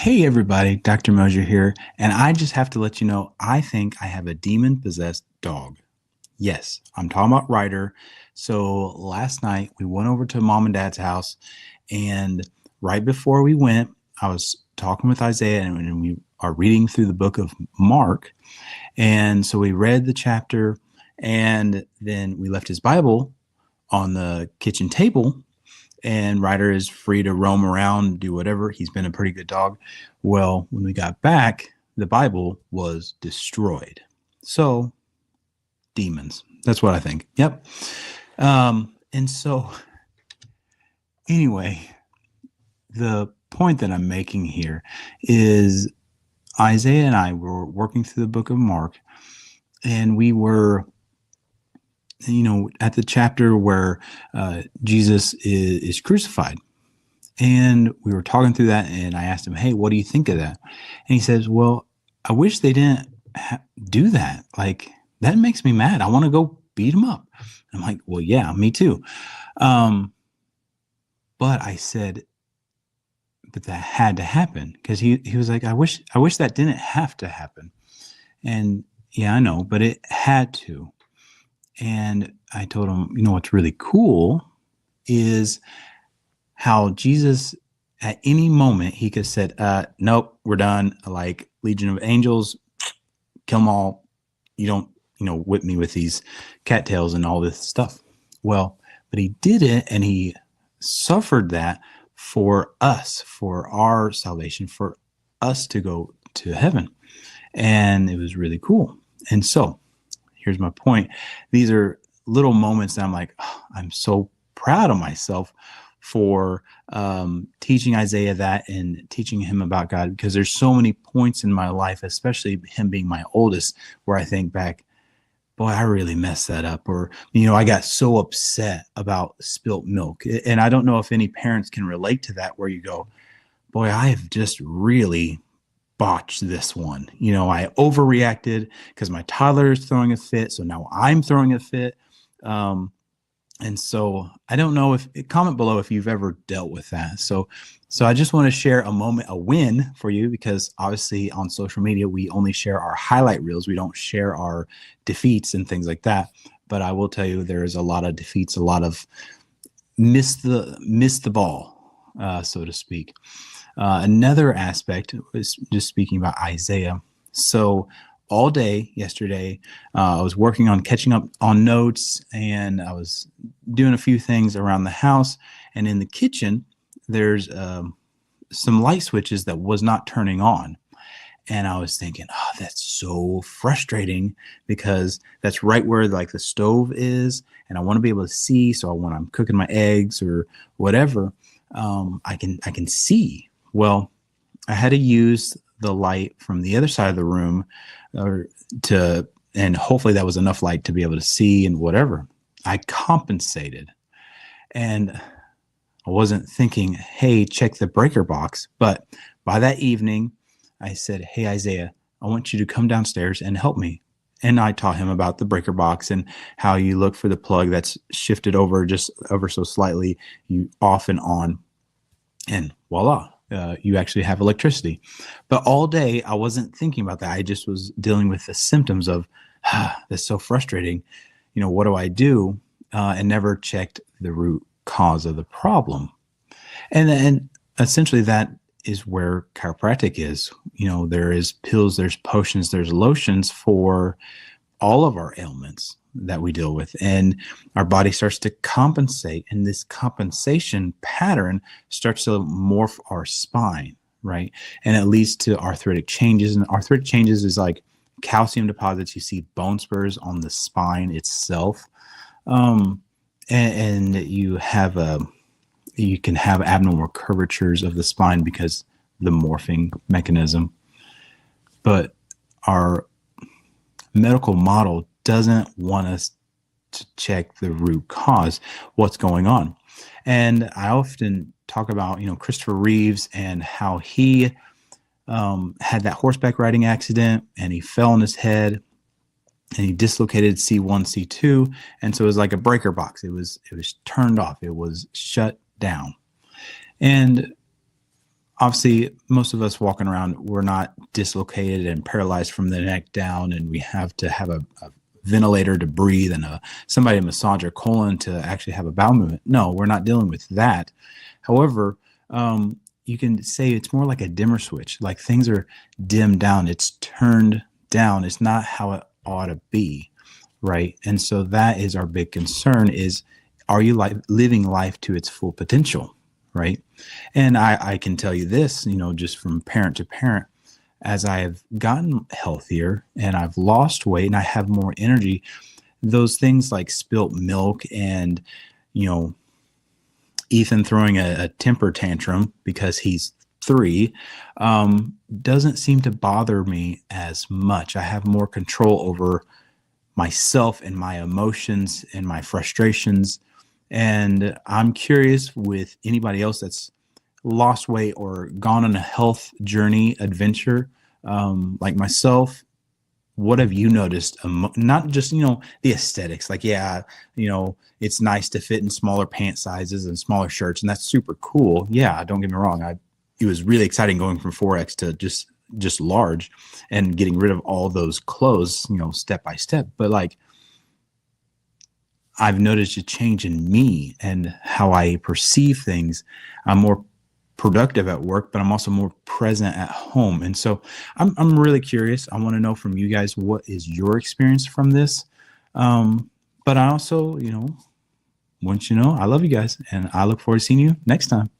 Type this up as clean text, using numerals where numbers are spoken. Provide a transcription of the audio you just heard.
Hey everybody, Dr. Mosier here, and I just have to let you know I think I have a demon-possessed dog. Yes, I'm talking about Ryder. So last night we went over to mom and dad's house, and right before we went, I was talking with Isaiah, and we are reading through the book of Mark. And so we read the chapter, and then we left his Bible on the kitchen table, and Ryder is free to roam around, do whatever. He's been a pretty good dog. Well, when we got back, the Bible was destroyed. So, demons. That's what I think. Yep. And so, anyway, the point that I'm making here is Isaiah and I were working through the book of Mark, and we were at the chapter where Jesus is crucified. And we were talking through that, and I asked him, hey, what do you think of that? And he says, well, I wish they didn't do that. Like, that makes me mad. I want to go beat him up. I'm like, well, yeah, me too. But I said, but that had to happen, because he was like, I wish that didn't have to happen. And yeah, I know, but it had to. And I told him, what's really cool is how Jesus, at any moment, he could have said, nope, we're done. Like Legion of Angels, kill them all. You don't, whip me with these cattails and all this stuff. Well, but he did it, and he suffered that for us, for our salvation, for us to go to heaven. And it was really cool. And so here's my point. These are little moments that I'm like, oh, I'm so proud of myself for teaching Isaiah that and teaching him about God, because there's so many points in my life, especially him being my oldest, where I think back, boy, I really messed that up. Or, I got so upset about spilt milk. And I don't know if any parents can relate to that, where you go, boy, I have just really botched this one. I overreacted because my toddler is throwing a fit. So now I'm throwing a fit. And so I don't know comment below if you've ever dealt with that. So I just want to share a win for you, because obviously on social media, we only share our highlight reels. We don't share our defeats and things like that. But I will tell you, there is a lot of defeats, a lot of miss the ball, so to speak. Another aspect was just speaking about Isaiah. So all day yesterday, I was working on catching up on notes, and I was doing a few things around the house. And in the kitchen, there's some light switches that was not turning on. And I was thinking, oh, that's so frustrating, because that's right where like the stove is, and I want to be able to see. So when I'm cooking my eggs or whatever, I can see. Well, I had to use the light from the other side of the room and hopefully that was enough light to be able to see and whatever. I compensated, and I wasn't thinking, hey, check the breaker box. But by that evening, I said, hey, Isaiah, I want you to come downstairs and help me. And I taught him about the breaker box and how you look for the plug that's shifted over just ever so slightly, you off and on, and voila. You actually have electricity. But all day, I wasn't thinking about that. I just was dealing with the symptoms of, that's so frustrating. What do I do? And never checked the root cause of the problem. And essentially that is where chiropractic is. There is pills, there's potions, there's lotions for all of our ailments that we deal with, and our body starts to compensate, and this compensation pattern starts to morph our spine, right? And it leads to arthritic changes, and arthritic changes is like calcium deposits. You see bone spurs on the spine itself, and you can have abnormal curvatures of the spine because the morphing mechanism. But our medical model doesn't want us to check the root cause, what's going on. And I often talk about, Christopher Reeves and how he had that horseback riding accident, and he fell on his head, and he dislocated C1, C2. And so it was like a breaker box. It was turned off. It was shut down. And obviously most of us walking around, we're not dislocated and paralyzed from the neck down, and we have to have a ventilator to breathe and somebody to massage our colon to actually have a bowel movement. No, we're not dealing with that. However, you can say it's more like a dimmer switch, like things are dimmed down, it's turned down, it's not how it ought to be, right? And so that is our big concern is, are you living life to its full potential, right? And I can tell you this, just from parent to parent, as I have gotten healthier and I've lost weight and I have more energy, those things like spilt milk and, Ethan throwing a temper tantrum because he's 3 doesn't seem to bother me as much. I have more control over myself and my emotions and my frustrations. And I'm curious with anybody else that's lost weight or gone on a health journey adventure, like myself, what have you noticed? Not just, the aesthetics, like, yeah, it's nice to fit in smaller pant sizes and smaller shirts, and that's super cool. Yeah, don't get me wrong. It was really exciting going from 4X to just large and getting rid of all those clothes, step by step. But like, I've noticed a change in me and how I perceive things. I'm more productive at work, but I'm also more present at home. And so I'm really curious. I want to know from you guys, what is your experience from this? But I also, want you to know I love you guys, and I look forward to seeing you next time.